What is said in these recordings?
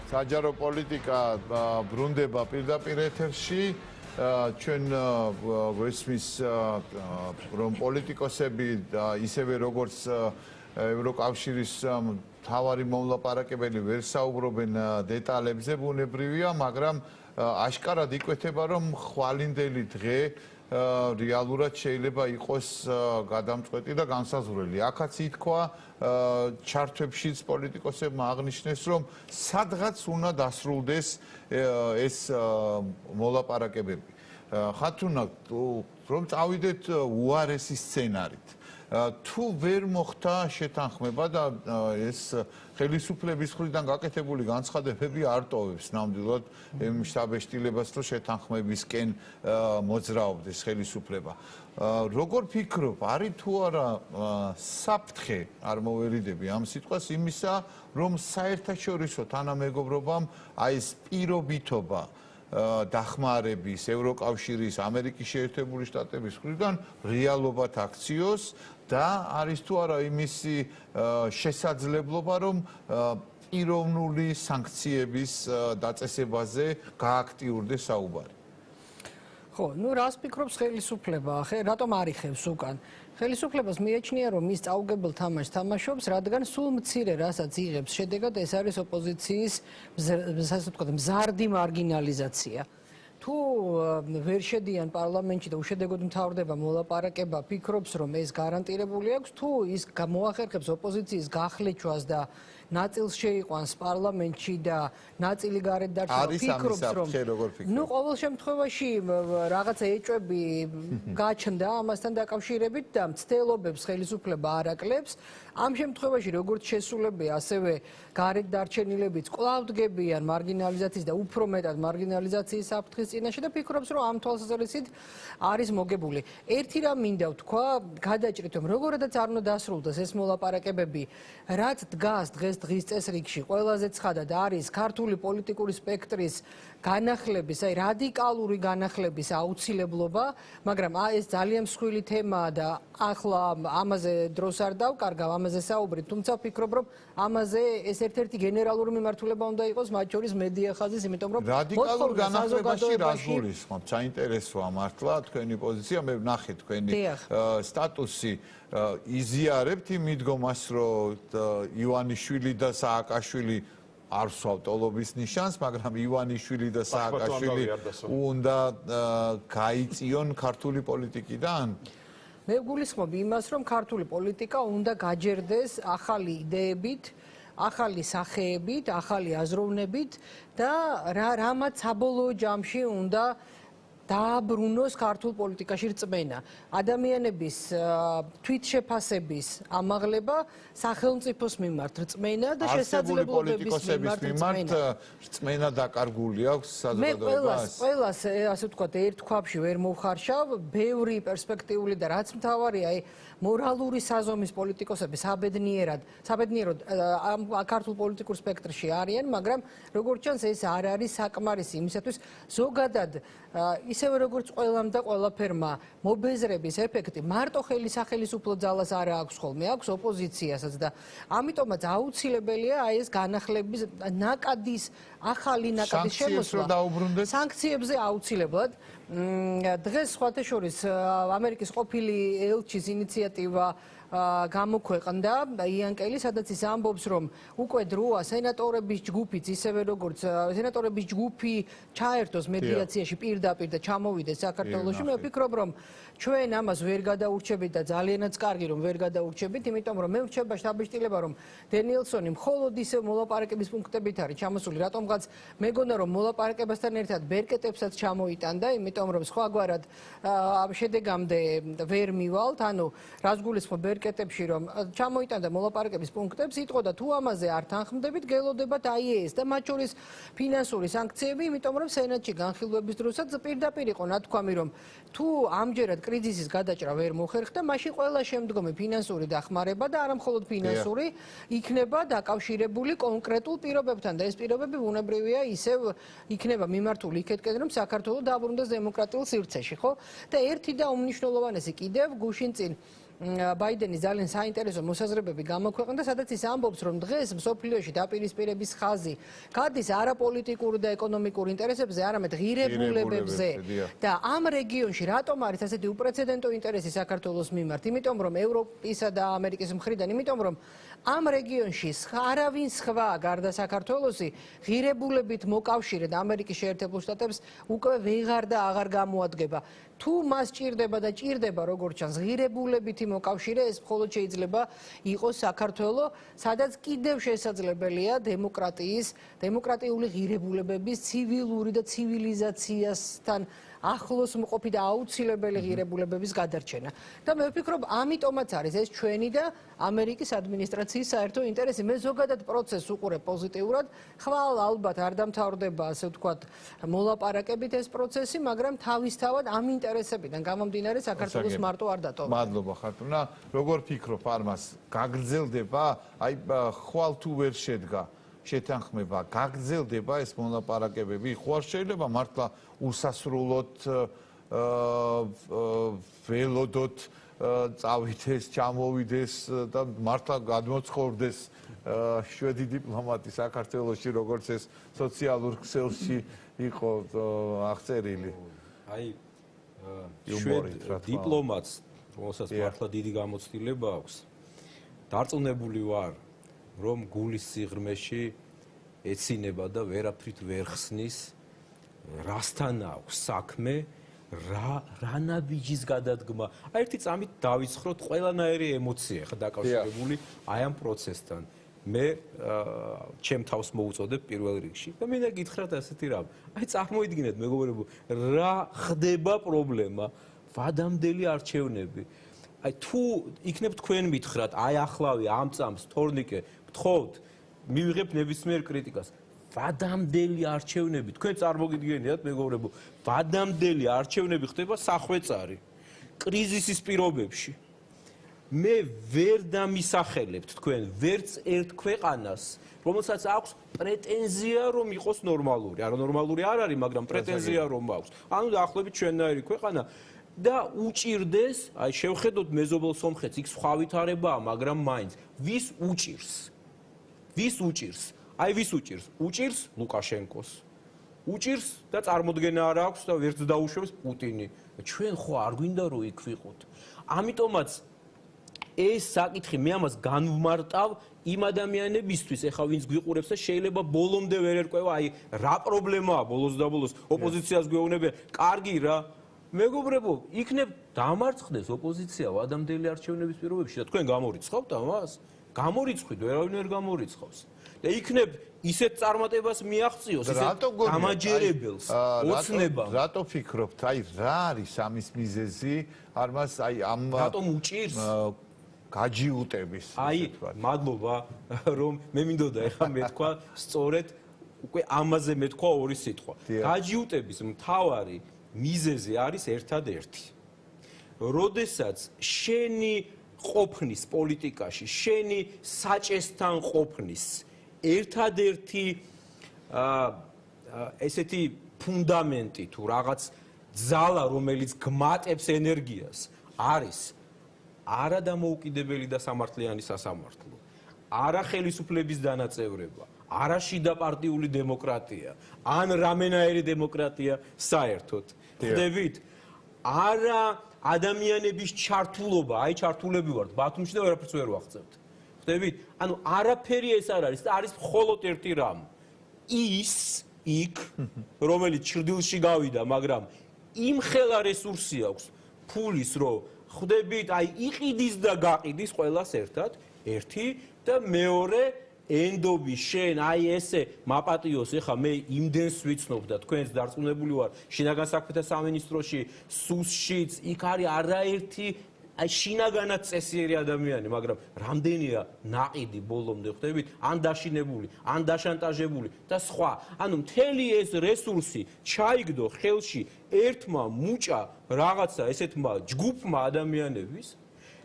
საჯარო პოლიტიკა ბრუნდება პირდაპირ ეთერში ჩვენ გვესმის რომ პოლიტიკოსები ისევე როგორც ევროკავშირის მთავარი მომლაპარაკებელი ვერ საუბრობენ დეტალებზე ბუნებრივია, მაგრამ აშკარად იკვეთება რომ ხვალინდელი დღე რეალურად შეიძლება იყოს გადამწყვეტი და განსაზღვრელი. აქაც ითქვა ჩართვებშიც პოლიტიკოსებმა აღნიშნეს, რომ სადღაც უნდა დასრულდეს ეს მოლაპარაკებები. ხათუნა რომ წავიდეთ უარესი სცენარით. თუ ვერ მოხდა შეთანხმება და ეს ხელისუფლების მხრიდან გაკეთებული განცხადებები არ ტოვებს ნამდვილად იმ შთაბეჭდილებას, რომ შეთანხმებისკენ მოძრაობდეს ხელისუფლება. როგორ ფიქრობ, არის თუ არა საფრთხე, არ მოვერიდები ამ სიტყვას იმისა, რომ საერთაშორისო თანამეგობრობამ აი ეს პირობითობა დახმარების ევროკავშირის, ამერიკის შეერთებული შტატების მხრიდან რეალობად აქციოს და არის თუ არა იმისი შესაძლებლობა, რომ პიროვნული სანქციების დაწესებაზე გააქტიურდეს საუბარი. ხო, რას ფიქრობს ხელისუფლება? რატომ არიხევს უკან? ხელისუფლებას მიაჩნია, რომ ის წაუგებელ თამაშს თამაშობს, რადგან სულ მცირე რასაც იღებს შედეგად, ეს არის ოპოზიციის მზარდი მარგინალიზაცია. თუ ვერ შედიან პარლამენტში და უშედეგოდ მთავრდება მოლაპარაკება, ფიქრობს, რომ ეს გარანტირებული აქვს, თუ ის მოახერხებს ოპოზიციის გახლეჩვას და ნაწილს შეიყვანს პარლამენტში და ნაწილი გარეთ დარჩება, ფიქრობს, რომ ყოველ შემთხვევაში რაღაცა ეჭვები გაჩნდა ამასთან დაკავშირებით და მცდელობებს ხელისუფლება არ აკლებს. ამ შემთხვევაში როგორც შესრულებია, ასევე გარეთ დარჩენილებიც კვლავ დგებიან მარგინალიზაციის და უფრო მეტად მარგინალიზაციის საფრთხის წინაშე და ფიქრობს, რომ ამ თვალსაზრისით არის მოგებული. ერთი რამ მინდა ვთქვა, გადაჭრით, რომ როგორადაც არ უნდა დასრულდეს ეს მოლაპარაკებები, რაც დგას დღის წესრიგში ყველაზე ცხადად არის ქართული პოლიტიკური სპექტრის განახლების, აი რადიკალური განახლების აუცილებლობა, მაგრამ ეს ძალიან მსხვილი თემაა და ახლა ამაზე დროს არ დავკარგავ, ამაზე საუბრი, თუმცა ვფიქრობ, რომ ამაზე ეს ერთ-ერთი გენერალური მიმართულება უნდა იყოს, მათ შორის მედია ხაზის, იმიტომ რომ რადიკალურ განახლებაში რას გულისხმობთ? საინტერესოა მართლა თქვენი პოზიცია, მე ვნახე თქვენი სტატუსი. იზიარებთ იმ მიდგომას, რომ ივანიშვილი და სააკაშვილი არ ვსვავთ ტოლობის ნიშანს, მაგრამ ივანიშვილი და სააკაშვილი უნდა გაიწიონ ქართული პოლიტიკიდან? მე ვგულისხმობ იმას, რომ ქართული პოლიტიკა უნდა გაჯერდეს ახალი იდეებით, ახალი სახეებით, ახალი აზროვნებით და რამაც საბოლოო ჯამში უნდა დააბრუნოს ქართულ პოლიტიკაში რწმენა. ადამიანების თვითშეფასების ამაღლება, სახელმწიფოს მიმართ რწმენა და შესაძლებლობების მიმართ რწმენა დაკარგული აქვს საზოგადოებას. მე ყველას ასე ვთქვათ, ერთ ქვაბში ვერ მოვხარშავ, ბევრი პერსპექტიული და რაც მთავარია, მორალური საზომის პოლიტიკოსები საბედნიეროდ ამ ქართულ პოლიტიკურ სპექტრში არიან, მაგრამ როგორც ჩანს, ეს არ არის საკმარისი იმისათვის ზოგადად ისევე როგორც ყველამ და ყველაფერმა მობეზრების ეფექტი მარტო ხელისუფლო ძალას არ აქვს ხოლმე, აქვს ოპოზიციასაც და ამიტომაც აუცილებელია აი ეს განახლების ახალი ნაკადის შემოსვლა. სანქციებზე აუცილებლად. დღეს სხვათა შორის ამერიკის ყოფილი ელჩის ინიციატივა გამოქვეყნდა იანკელი, სადაც ის ამბობს, რომ უკვე დროა სენატორების ჯგუფიც, ისევე როგორც სენატორების ჯგუფი ჩაერთოს მედიაციაში პირდაპირ და ჩამოვიდეს საქართველოში. მე ვფიქრობ, რომ ჩვენ ამას ვერ გადაურჩებით და ძალიანაც კარგი რომ ვერ გადაურჩებით, იმიტომ რომ მე ვrčება შთაბეჭდილება, რომ დენიელსონი მხოლოდ ისევ მოლაპარაკების პუნქტებით არის ჩამოსული, რატომღაც მეგონა რომ მოლაპარაკებასთან ერთად ბერკეტებსაც ჩამოიტანდა, იმიტომ რომ სხვაგვარად შედეგამდე ვერ მივალთ, ანუ რას გულისხმობ ბერკეტებში რომ ჩამოიტანდა მოლაპარაკების პუნქტებს, იტყოდა და თუ ამაზე არ თანხმდებით, გელოდებათ აი ეს და მათ შორის ფინანსური სანქციები, იმიტომ რომ სენატში განხილვების დროსაც პირდაპირ იყო ნათქვამი, რომ თუ ამჯერად კრიზისის გადაჭრა ვერ მოხერხდა, მაშინ ყველა შემდგომი ფინანსური დახმარება და არა მხოლოდ ფინანსური იქნება დაკავშირებული კონკრეტულ პირობებთან და ეს პირობები ბუნებრივია ისევ იქნება მიმართული იქეთკენ, რომ საქართველოს დაბრუნდეს დემოკრატიულ სივრცეში, ხო? და ერთი და უმნიშვნელოვანესი კიდევ გუშინ წინ ბაიდენი ძალიან საინტერესო მოსაზრებები გამოქვეყნდა, სადაც ის ამბობს, რომ დღეს მსოფლიოში დაპირისპირების ხაზი გადის არაპოლიტიკური და ეკონომიკური ინტერესებზე, არამედ ღირებულებებზე. და ამ რეგიონში რატომ არის ასეთი უპრეცედენტო ინტერესი საქართველოს მიმართ? იმიტომ რომ ევროპისა და ამერიკის მხრიდან, იმიტომ რომ ამ რეგიონში არავინ სხვა გარდა საქართველოსი ღირებულებით მოკავშირედ ამერიკის შეერთებულ შტატებს უკვე ვეღარ და აღარ გამოადგება. თუ მას ჭირდება და ჭირდება როგორც ჩანს ღირებულებითი მოკავშირე, ეს მხოლოდ შეიძლება იყოს საქართველოს, სადაც კიდევ შესაძლებელია დემოკრატიული ღირებულებების, ცივილური და ცივილიზაციასთან ახლოს მყოფი და აუცილებელი ღირებულებების გადარჩენა. და მე ვფიქრობ, ამიტომაც არის ეს ჩვენი და ამერიკის ადმინისტრაციის საერთო ინტერესი. მე ზოგადად პროცესს უყურებ პოზიტიურად. ხვალ ალბათ არ დამთავრდება, ასე ვთქვათ, მოლაპარაკებით ეს პროცესი, მაგრამ თავისთავად ამ ინტერესებიდან გამომდინარე საქართველოს მარტო არ დატოვა. მადლობა ხათუნა. როგორ ფიქრობ არმას გაგრძელდება? აი ხვალ თუ ვერ შედგა შეთანხმება, გაგრძელდება ეს მოლაპარაკებები? ხო არ შეიძლება მართლა უსასრულოდ ველოდოთ წავითეს, ჩამოვიდეს და მართლა გადმოცხოვრდეს შვედი დიპლომატი საქართველოში, როგორც ეს სოციალურ ქსელში იყო აღწერილი. აი შვედ დიპლომატს, რომელსაც მართლა დიდი გამოცდილება აქვს, დარწმუნებული ვარ, რომ გულის სიღრმეში ეცინება და ვერაფრით ვერ ხსნის, რასთან აქვს საქმე, რა ნაბიჯის გადადგმა. აი ერთი წამით დავიცხროთ ყველანაირი ემოცია ხა დაკავშირებული აი ამ პროცესთან. მე ჩემ თავს მოუწოდებ პირველ რიგში და მინდა გითხრათ ასეთი რამ. აი წარმოიდგინეთ მეგობრებო, რა ხდება პრობლემა, ვადამდელი არჩევნები. აი თუ იქნებ თქვენ მითხრათ, აი ახლავე ამ წამს თორნიკე ვთხოვთ, მივიღებ ნებისმიერ კრიტიკას. ვადამდელი არჩევნები, თქვენ წარმოგიდგენიათ მეგობრებო, ვადამდელი არჩევნები ხდება სახვეწარი კრიზისის პირობებში. მე ვერ დამისახელებთ თქვენ ვერც ერთ ქვეყანას, რომელსაც აქვს პრეტენზია რომ იყოს ნორმალური. არა ნორმალური არ არის, მაგრამ პრეტენზია რომ აქვს. ანუ დაახლოებით ჩვენნაირი ქვეყანა და უჭირდეს, აი შევხედოთ მეზობელ სომხეთს, იქ სხვა ვითარებაა, მაგრამ მაინც ვის უჭირს? ვის უჭირს? აი ვის უჭირს? უჭირს ლუკაშენკოს. უჭირს და წარმოდგენა არ აქვს და ვერც დაუშვებს პუტინი. ჩვენ ხო არ გვინდა რომ იქ ვიყოთ. ამიტომაც ეს საკითხი მე ამას განვმარტავ იმ ადამიანებისთვის, ეხლა ვინც გვიყურებს და შეიძლება ბოლომდე ვერ ერკვევა, აი რა პრობლემაა ბოლოს და ბოლოს ოპოზიციას გვეუბნებიან, კარგი რა. მეგობრებო, იქნებ დამარცხდეს ოპოზიცია ვადამდელი არჩევნების პირობებში და თქვენ გამორიცხავთ ამას? გამორიცხვით, ვერავინ ვერ გამორიცხავს. და იქნებ ისეთ წარმატებას მიაღწიოს, ისეთ გამაჯერებელს, ოცნებამ. რატო ფიქრობთ, აი რა არის ამის მიზეზი? არმას აი ამ რატომ უჭირს? გაჯიუტების. აი, მადლობა, რომ მე მინდოდა ეხლა მეთქვა სწორედ უკვე ამაზე მეთქვა ორი სიტყვა. გაჯიუტების მთავარი მიზეზი არის ერთადერთი. როდესაც შენი ყოფნის პოლიტიკაში, შენი საჭესთან ყოფნის ერთადერთი ესეთი ფუნდამენტი თუ რაღაც ძალა, რომელიც გმატებს ენერგიას, არის არა დამოუკიდებელი და სამართლიანი სასამართლო, არა ხელისუფლების დანაწევრება, არა შიდა პარტიული დემოკრატია, ან რამენაირი დემოკრატია საერთოდ. ხვდებით? არა ადამიანების ჩართულობა, აი ჩართულები ვართ ბათუმში და ვერაფერს ვერ ვახცევთ. ხვდებით? ანუ არაფერი ეს არ არის, არის მხოლოდ ერთი რამ. ის იქ, რომელიც ჭრდილში გავიდა, მაგრამ იმხელა რესურსი აქვს ფულის, რომ ხვდებით, აი იყიდის და გაყიდის ყველას ერთად, ერთი და მეორე ენდობი შენ, აი ესე მაპატიოს, ეხა მე იმდენს ვიცნობ და თქვენს დარწმუნებული ვარ, შინაგან საქმეთა სამინისტროში, სუსშიც, იქ არის არაერთი აი შინაგანად წესიერი ადამიანი, მაგრამ რამდენია ნაყიდი ბოლომდე, ხვდებით, ან დაშინებული, ან დაშანტაჟებული და სხვა. ანუ მთელი ეს რესურსი ჩაიგდო ხელში ერთმა მუჭა რაღაცა ესეთმა ჯგუფმა ადამიანების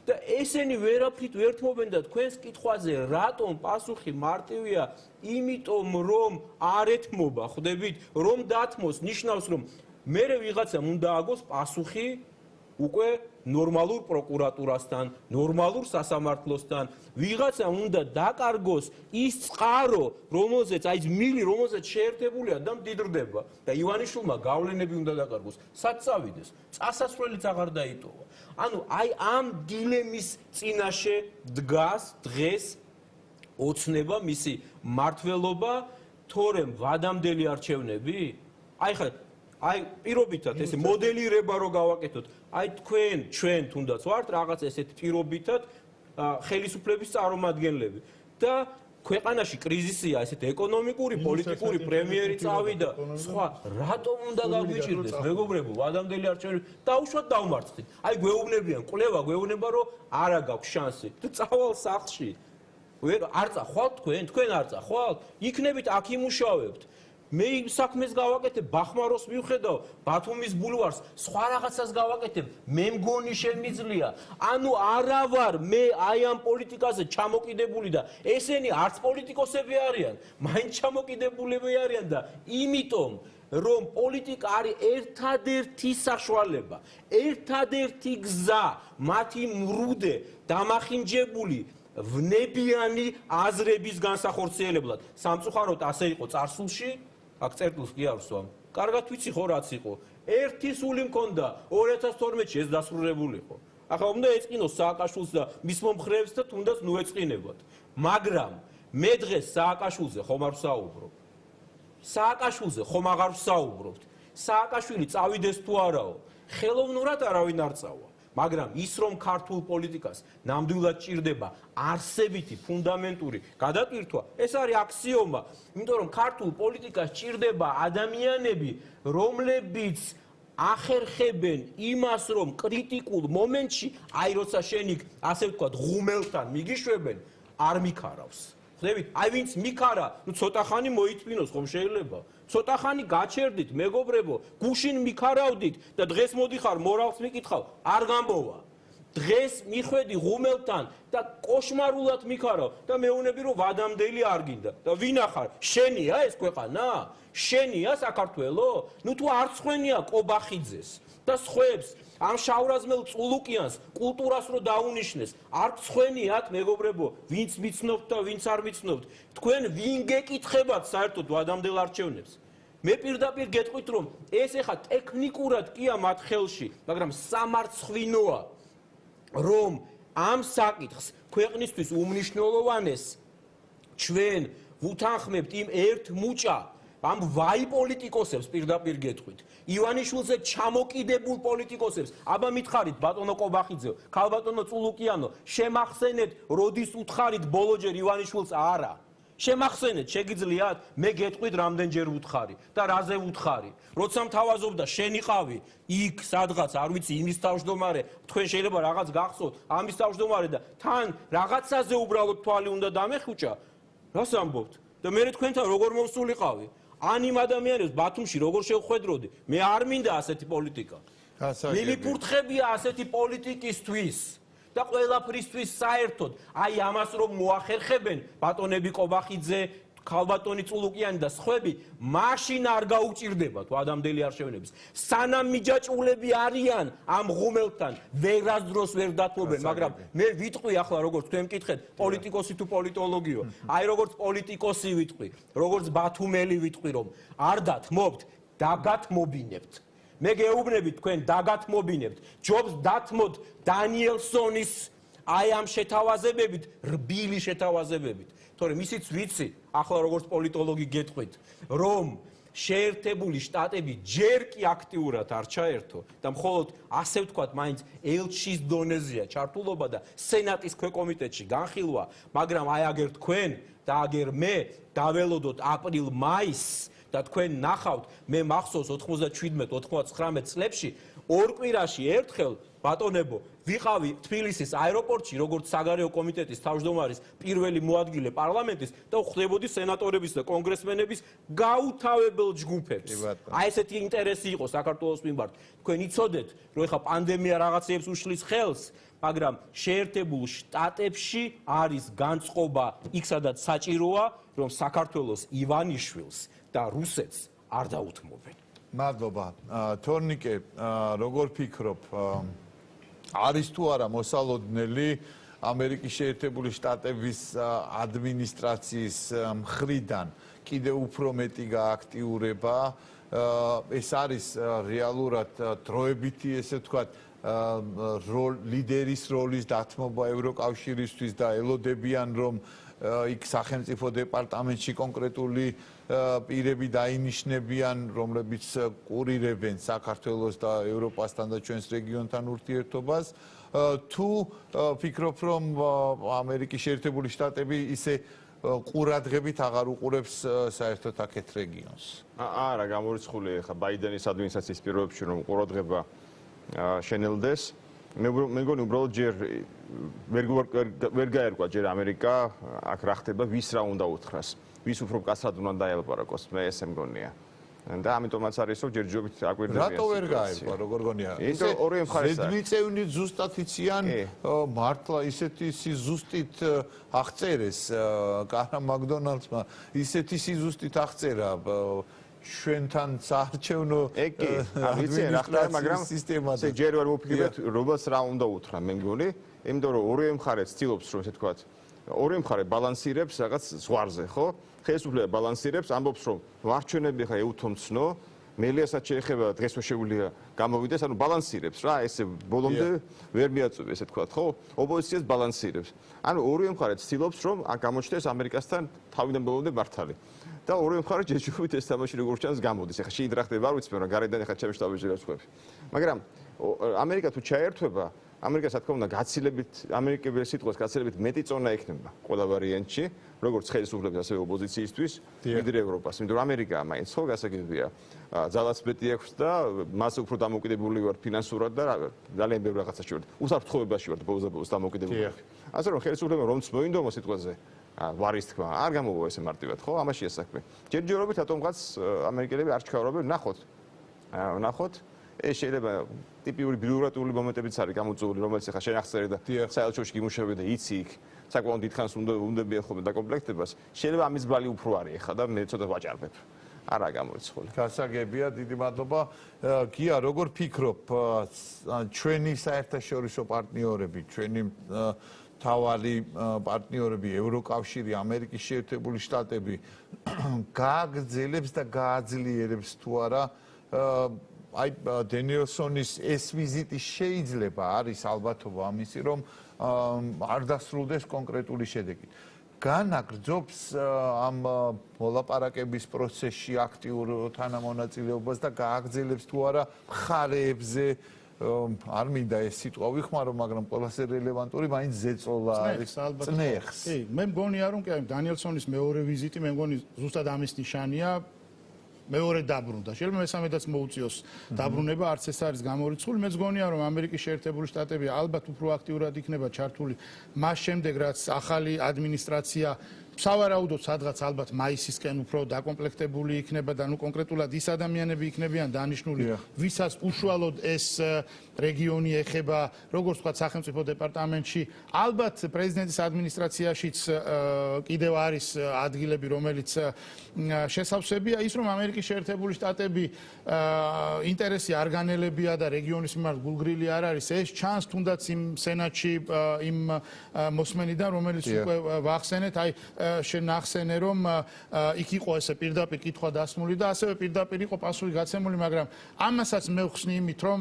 და ესენი ვერაფრით ვერ თმობენ და თქვენს კითხვაზე რატომ პასუხი მარტივია, იმიტომ რომ არ ეთმობა, ხვდებით, რომ დათმოს ნიშნავს რომ მე ვიღაცამ უნდა აგოს პასუხი უკვე ნორმალურ პროკურატურასთან, ნორმალურ სასამართლოსთან, ვიღაცა უნდა დაკარგოს ის წყარო, რომელზეც აი მილი, რომელზეც შეერთებულია და მდიდრდება და ივანიშვილმა გავლენები უნდა დაკარგოს. სად წავიდეს? წასასვლელიც აღარ დაიტოვა. ანუ აი ამ დილემის წინაშე დგას დღეს ოცნება მისი მართველობა, თორემ ვადამდელი არჩევნები? აი ხა აი პირობითად ესე მოდელირება რო გავაკეთოთ, აი ჩვენ თუნდაც ვართ რაღაც ესეთ პირობითად ხელისუფლების წარმომადგენლები და ქვეყანაში კრიზისია ესეთ ეკონომიკური, პოლიტიკური, პრემიერი წავიდა, სხვა რატომ უნდა გაგვიჭირდეს მეგობრებო, ვადამდელი არჩევნები დაუშვათ დავმარცხდით. აი გვეუბნებიან, კვლევა გვეუბნება რომ არა გაქვს შანსი და წავალ სახლში. არ წახვალთ თქვენ არ წახვალთ? იქნებით აქ იმუშავებთ. მე იმ საქმეს გავაკეთებ, ბახმაროს მივხედავ, ბათუმის ბულვარს, სხვა რაღაცას გავაკეთებ, მე მგონი შემიძლია. ანუ არა ვარ მე აი ამ პოლიტიკაზე ჩამოკიდებული და ესენი არც პოლიტიკოსები არიან, მაინც ჩამოკიდებულები არიან და იმიტომ რომ პოლიტიკა არის ერთადერთი საშუალება, ერთადერთი გზა მათი მრუდე, დამახინჯებული ვნებიანი აზრების განსახორციელებლად. სამწუხაროდ ასე იყო წარსულში, აქ წერტილს კი არ ვსვამ. კარგად ვიცი ხო რაც იყო. ერთი სული მქონდა 2012-ში ეს დასრულებულიყო. ახლა უნდა ეწყინოს სააკაშვილს და მის მომხრეებს და თუნდაც ნუ ეწყინებათ. მაგრამ მე დღეს სააკაშვილზე ხომ არ ვსაუბრობ. სააკაშვილზე ხომ აღარ ვსაუბრობთ. სააკაშვილი წავიდეს თუ არაო, ხელოვნურად არავინ არ წავა. მაგრამ ის რომ ქართულ პოლიტიკას ნამდვილად ჭირდება არსებითი ფუნდამენტური გადატვირთვა, ეს არის აქსიომა, იმიტომ რომ ქართულ პოლიტიკას ჭირდება ადამიანები, რომლებიც ახერხებენ იმას, რომ კრიტიკულ მომენტში, აი როცა შენ იქ ასე ვთქვათ, ღუმელთან მიგიშვებენ, არ მიქარავს. ხდებით? აი ვინც მიქარა, ნუ ცოტა ხანი მოითმინოს ხომ შეიძლება? ცოტა ხანი გაჩერდით, მეგობრებო, გუშინ მიქარავდით და დღეს მოდიხარ მორალს მიკითხავ, არ გამბოვა. დღეს მიხვედი ღუმელთან და კოშმარულად მიქარავ და მეუბნები რომ ვადამდელი არ გინდა და ვინა ხარ? შენია ეს ქვეყანა? შენია საქართველო? ნუ თუ არ ხვენია კობახიძეს და სხვებს ამ შავრაზმელ წულუკიანს კულტურას რო დაუნიშნეს, არ ხვენიათ მეგობრებო, ვინც მიცნობთ და ვინც არ მიცნობთ. თქვენ ვინ გეკითხებათ საერთოდ ვადამდელ არჩევნებს? მე პირდაპირ გეტყვით რომ ეს ეხა ტექნიკურად კია მათ ხელში, მაგრამ სამარცხვინოა რომ ამ საკითხს ქვეყნისთვის უმნიშვნელოვანეს ჩვენ ვუთანხმებთ იმ ერთ მუჭა ამ ვაი პოლიტიკოსებს პირდაპირ გეტყვით. ივანიშვილზე ჩამოკიდებულ პოლიტიკოსებს. აბა მითხარით ბატონო კობახიძეო, ქალბატონო წულუკიანო, შემახსენეთ, როდის უთხარით ბოლოჯერ ივანიშვილს არა. შემახსენეთ, შეგიძლიათ? მე გეტყვით რამდენჯერ უთხარი და რაზე უთხარი. როცა მთავაზობდა შენიყავი იქ სადღაც არ ვიცი იმის თავმჯდომარე, თქვენ შეიძლება რაღაც გახსოვთ, ამის თავმჯდომარე და თან რაღაცაზე უბრალოდ თვალი უნდა დამეხუჭა. რას ამბობთ? და მე თქვენთან როგორ მოვსულიყავი? ან იმ ადამიანებს ბათუმში როგორ შევხვედროდი? მე არ მინდა ასეთი პოლიტიკა. მილიფურთხებია ასეთი პოლიტიკისთვის და ყველაფრისთვის საერთოდ. აი ამას რომ მოახერხებენ ბატონები კობახიძე, ქალბატონი წულუკიანი და სხვები, მაშინ არ გაუჭირდებათ ვადამდელი არჩევნების. სანამ მიჯაჭვულები არიან ამ ღუმელთან, ვერასდროს ვერ დათმობენ, მაგრამ მე ვიტყვი ახლა როგორც თქვენ მკითხეთ, პოლიტიკოსი თუ პოლიტოლოგიო, აი როგორც პოლიტიკოსი ვიტყვი, როგორც ბათუმელი ვიტყვი, რომ არ დათმობთ, დაგათმობინებთ. მე გეუბნებით თქვენ დაგათმობინებთ, ჯობს დათმოთ დანიელსონის აი ამ შეთავაზებებით, რბილი შეთავაზებებით. თორემ ისიც ვიცი, ახლა როგორც პოლიტოლოგი გეტყვით, რომ შეერთებული შტატები ჯერ კი აქტიურად არ ჩაერთო და მხოლოდ ასე ვთქვათ, მაინც ელჩის დონეზეა ჩართულობა და სენატის ქვეკომიტეტში განხილვა, მაგრამ აი აგერ თქვენ და აგერ მე დაველოდოთ აპრილ-მაისს და თქვენ ნახავთ, მე მახსოვს 97-99 წლებში ორ კვირაში ერთხელ ბატონებო, ვიყავი თბილისის აეროპორტში, როგორც საგარეო კომიტეტის თავმჯდომარის პირველი მოადგილე პარლამენტის და ვხვდებოდი სენატორების და კონგრესმენების გაუთავებელ ჯგუფებს. აი ესეთი ინტერესი იყო საქართველოს მიმართ. თქვენ იცოდეთ, რომ ეხა პანდემია რაღაცეებს უშლის ხელს, მაგრამ შეერთებულ შტატებში არის განწყობა იქ სადაც საჭიროა, რომ საქართველოს ივანიშვილს და რუსეთს არ დაუთმობენ. მადლობა. თორნიკე, როგორ ფიქრობ, არის თუ არა მოსალოდნელი ამერიკის შეერთებული შტატების ადმინისტრაციის მხრიდან კიდევ უფრო მეტი გააქტიურება ეს არის რეალურად დროებითი ესე ვთქვათ ლიდერის როლის დათმობა ევროკავშირისთვის და ელოდებიან რომ იქ სახელმწიფო დეპარტამენტში კონკრეტული პირები დაინიშნებიან, რომლებიც კურირებენ საქართველოს და ევროპასთან და ჩვენს რეგიონთან ურთიერთობას, თუ ფიქრობ, რომ ამერიკის შეერთებული შტატები ისე ყურადღებით აღარ უყურებს საერთოდ აქეთ რეგიონს? არა, გამორიცხული ხა ბაიდენის ადმინისტრაციის პირობებში რომ ყურადღება შენელდეს. მე მგონი უბრალოდ ჯერ ვერ გაერკვა ჯერ ამერიკა აქ რა ხდება, ვის რა უნდა უთხრას, ვის უფრო მკაცრად უნდა დაელაპარაკოს, მე ესე მგონია. და ამიტომაც არის რომ ჯერჯერობით აკვირდებიან. რატო ვერ გაერკვა, როგორ გონია? ისე ორივე მხარეს ზედმიწევნით ზუსტად იციან მართლა ისეთი ზუსტით აღწერეს კარა მაკდონალდსმა, ისეთი ზუსტით აღწერა ჩვენთან საარჩევნო სისტემაზე ჯერ ვერ მოფიქრებთ რომელს რა უნდა უთხრა მე მგონი იმიტომ რომ ორივე მხარე ცდილობს რომ ესე თქვა ორივე მხარე ბალანსირებს რაღაც ზღვარზე ხო ხელისუფლება ბალანსირებს ამბობს რომ მარჩვენები ხა ეუთომ ცნო მელიასაც შეეხება დღესვე შეუძლია გამოვიდეს ანუ ბალანსირებს რა ესე ბოლომდე ვერ მიაწვევ ესე თქვა ხო ოპოზიციას ბალანსირებს ანუ ორივე მხარე ცდილობს რომ გამოჩნდეს ამერიკასთან თავიდან ბოლომდე მართალი და ორივე მხარე ჯერჯერობით ეს თამაში როგორც ჩანს გამოდის. ეხლა შეიძლება რა ხდება არ ვიცი, მაგრამ გარედან ეხლა ჩემი შტაბში რა ვსხვები. მაგრამ ამერიკა თუ ჩაერთვება, ამერიკას რა თქმა უნდა გაცილებით ამერიკელი სიტყვის გაცილებით მეტი წონა ექნება ყველა ვარიანტში, როგორც ხელისუფლების ასევე ოპოზიციისთვის, ვიდრე ევროპას. იმიტომ რომ ამერიკა მაინც ხო გასაგებია. ძალაც მეტი აქვს და მას უფრო დამოკიდებული ვარ ფინანსურად და ძალიან ბევრ რაღაცაში ვარ. უსაფრთხოებაში ვარ ბოლოს დამოკიდებული. ასე რომ ხელისუფლება რომც მოინდომა სიტყვაზე ვარის თქმა არ გამოვა ესე მარტივად ხო ამაშია საქმე ჯერჯერობით რატომღაც ამერიკელები არ ჩქარობენ ნახოთ ეს შეიძლება ტიპიური ბიუროკრატიული მომენტებიც არის გამოწვეული რომელიც ახლა შეახსენე და საელჩოში გიმუშავე და იცი იქ საკმაოდ დიდხანს უნდა მიეხო დაკომპლექტებას შეიძლება ამის ბრალი უფრო არის ახლა და მე ცოტა ვაჭარბებ არა გამორიცხული გასაგებია დიდი მადლობა გია როგორ ფიქრობ ჩვენი საერთაშორისო პარტნიორები ჩვენი თავარი პარტნიორები ევროკავშირი, ამერიკის შეერთებული შტატები გააგრძელებს და გააძლიერებს თუ არა აი დენიელსონის ეს ვიზიტი შეიძლება არის ალბათობა ამისი რომ არ დასრულდეს კონკრეტული შედეგით. განაგრძობს ამ მოლაპარაკების პროცესში აქტიურ თანამონაწილეობას და გააგრძელებს თუ არა მხარეებზე არ მინდა ეს სიტყვა ვიხმარო, მაგრამ ყველაზე რელევანტური მაინც ზეწოლა არის წნეხს. კი, მე მგონია რომ კი აი დანიელსონის მეორე ვიზიტი მე მგონი ზუსტად ამის ნიშანია. მეორე დაბრუნდა. შეიძლება მესამედაც მოუწიოს დაბრუნება, არც ეს არის გამორიცხული. მეც მგონია რომ ამერიკის შეერთებული შტატები ალბათ უფრო აქტიურად იქნება ჩართული მას შემდეგ, რაც ახალი ადმინისტრაცია სავარაუდოდ სადღაც ალბათ მაისისკენ უფრო დაკომპლექტებული იქნება და ნუ კონკრეტულად ის ადამიანები იქნებიან დანიშნული, ვისაც უშუალოდ ეს რეგიონი ეხება, როგორც ვთქვათ, სახელმწიფო დეპარტამენტში, ალბათ პრეზიდენტის ადმინისტრაციაშიც კიდევ არის ადგილები, რომელიც შესავსებია ის, რომ ამერიკის შეერთებული შტატები ინტერესი არ განელებია და რეგიონის მიმართ გულგრილი არ არის, ეს ჩანს თუნდაც იმ სენატში იმ მოსმენიდან, რომელიც უკვე ვახსენეთ, აი შენ ახსენე რომ იქ იყო ესე პირდაპირ კითხვა დასმული და ასევე პირდაპირ იყო პასუხი გაცემული, მაგრამ ამასაც მე ვხსნი იმით, რომ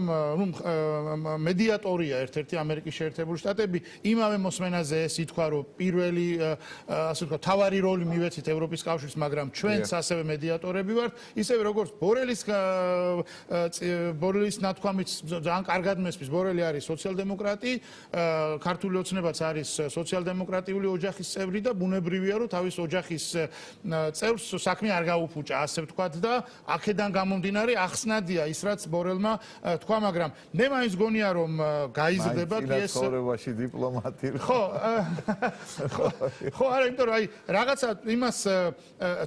მედიატორია ერთ-ერთი ამერიკის შეერთებული შტატები, იმავე მოსმენაზე ეს ითქვა, რომ პირველი ასე ვთქვათ, თავარი როლი მივეცით ევროპის კავშირს, მაგრამ ჩვენც ასევე მედიატორები ვართ, ისევე როგორც ბორელის ნათქვამით ძალიან კარგად მესმის, ბორელი არის სოციალ-დემოკრატი, ქართული ოცნებაც არის სოციალ-დემოკრატიული ოჯახის წევრი და ბუნებრივია რომ თავის ოჯახის წევრს საქმე არ გაუფუჭა, ასე ვთქვათ და აქედან გამომდინარე ახსნადია ის რაც ბორელმა თქვა, მაგრამ მე მაინც გონია რომ გაიზრდება ეს ცხოვრებაში დიპლომატი. ხო, არა, იმიტომ რომ აი რაღაცა იმას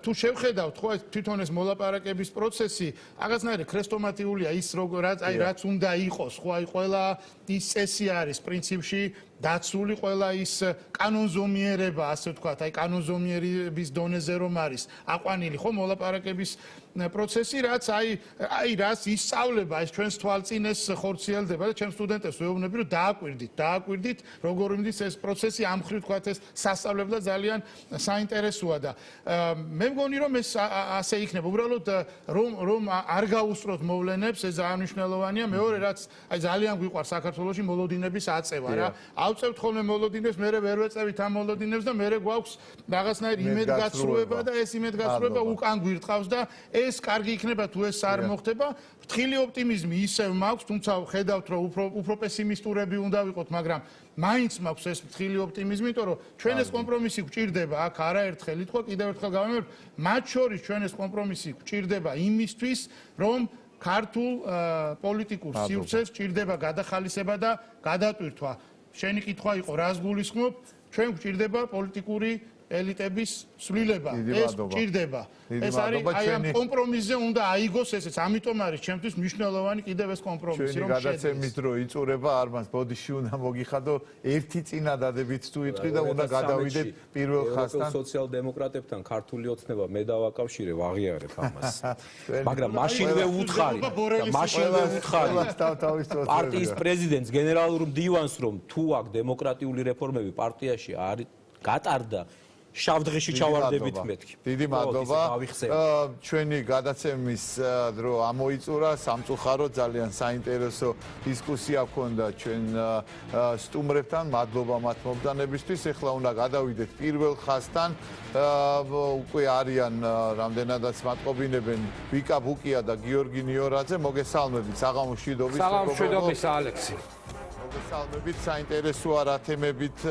თუ შევხედავთ, ხო, თვითონ ეს მოლაპარაკების პროცესი რაღაცნაირად ქრესტომატიულია ის რაც უნდა იყოს, ხო, აი ყველა ის წესი არის პრინციპში დაცული ყველა ის კანონზომიერება, ასე ვთქვათ, აი კანონზომიერების დონეზე რომ არის აყვანილი ხო მოლაპარაკების პროცესი, რაც აი რას ისწავლება ეს ჩვენს თვალწინეს ხორციელდება და ჩემს სტუდენტებს ვეუბნები რომ დააკვირდით როგორ იმდის ეს პროცესი ამ ხრივ ვთქვათ ეს სასწავლებლად ძალიან საინტერესოა და მე მგონი რომ ეს ასე იქნება უბრალოდ რომ არ გაუსწროთ მოვლენებს ეს ძალიან მნიშვნელოვანია მეორე რაც აი ძალიან გვიყვარს საქართველოში მოლოდინების აწევა რა ავწევთ ხოლმე მოლოდინებს მე ვერ ვეწევით ამ მოლოდინებს და მე გვაქვს რაღაცნაირი იმედგაცრუება და ეს იმედგაცრუება უკან გვირტყავს და ეს კარგი იქნება თუ ეს არ მოხდება ფრთხილი ოპტიმიზმი ისევ მაქვს თუმცა ხედავთ რომ უფრო პესიმისტურები უნდა ვიყოთ მაგრამ მაინც მაქვს ეს ფრთხილი ოპტიმიზმი იმიტომ რომ ჩვენ ეს კომპრომისი გვჭირდება აქ არაერთხელ ითქვა კიდევ ერთხელ გავამბებ მათ შორის ჩვენ ეს კომპრომისი გვჭირდება იმისთვის რომ ქართულ პოლიტიკურ სივრცეს ჭირდება გადახალისება და გადატვირთვა შენი კითხვა იყო რას გულისხმობ ჩვენ გვჭირდება პოლიტიკური ელიტების სვლილება ეს ჭირდება ეს არის აი ამ კომპრომისზე უნდა აიგოს ესეც ამიტომ არის ჩემთვის მნიშვნელოვანი კიდევ ეს კომპრომისი რომ შედეს გადაცემის დრო იწურება არმას ბოდიში უნდა მოგიხადო ერთი წინადადებით თუ იტყვი და უნდა გადავიდეთ პირველ ხაზთან სოციალ-დემოკრატებთან ქართული ოცნება მე დავაკავშირე ვაღიარებ ამას მაგრამ მაშინვე უთხარი პარტიის პრეზიდენტს გენერალურ მდივანს რომ თუ აქ დემოკრატიული რეფორმები პარტიაში არის გატარდა შავდღეში ჩავარდებით მეთქი. დიდი მადლობა. ჩვენი გადაცემის დრო ამოიწურა სამწუხაროდ ძალიან საინტერესო დისკუსია ჰქონდა ჩვენ სტუმრებთან. მადლობა მათ მომბრძანებისთვის. ეხლა უნდა გადავიდეთ პირველ ხაზთან. უკვე არიან რამდენადაც მატყობინებენ ვიკა ბუკია და გიორგი ნიორაძე. მოგესალმებით საღამოს მშვიდობის. საღამოს მშვიდობის ალექსი. მოგესალმებით საინტერესოა რა თემებით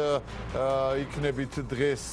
იქნებით დღეს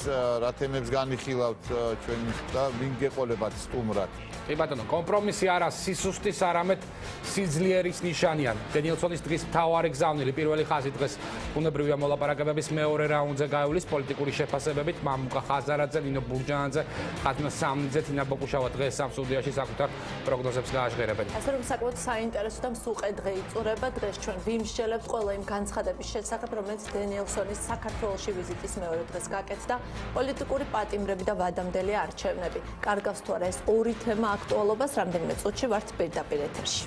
რა თემებს განიხილავთ ჩვენ და ვინ გეყოლებათ სტუმრად კი ბატონო კომპრომისი არა სისუსტის არამედ სიძლიერის ნიშანია დენიელსონის დღის მთავარი გზავნილი პირველი ხაზი დღეს უნებრივია მოლაპარაკებების მეორე რაუნდზე გაივლის პოლიტიკური შეფასებებით მამუკა ხაზარაძე ნინო ბურჯანაძე ხათნა სამნიძე თინა ბოკუშავა დღეს ამ სტუდიაში საკუთარ პროგნოზებს გააჟღერებენ ასე რომ საკმაოდ საინტერესო და მსუყე დღე იწურება დღეს ჩვენ ვიმსჯელებთ ყველა იმ განცხადების შესახებ რომელიც დენიელსონის საქართველოში ვიზიტის მეორე დღეს გაკეთდა პოლიტიკური პატიმრები და ვადამდელი არჩევნები კარგავს თუ არა ეს ორი თემა აქტუალობას რამდენიმე წუთში ვართ პირდაპირ ეთერში.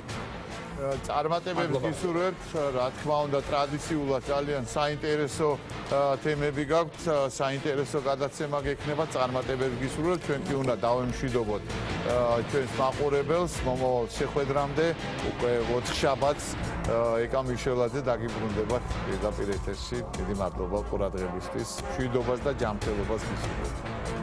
წარმატებებს გისურვებთ, რა თქმა უნდა, ტრადიციულად ძალიან საინტერესო თემები გაქვთ, საინტერესო გადაცემა გექნება, წარმატებებს გისურვებთ, ჩვენ კი უნდა დავემშვიდობოთ ჩვენს მაყურებელს, მომავალ შეხვედრამდე, უკვე 4 შაბათს ეკა მიშელაძე დაგიბრუნდებათ პირდაპირ ეთერში. დიდი მადლობა ყურადღებისთვის, მშვიდობას და ჯანმრთელობას გისურვებთ.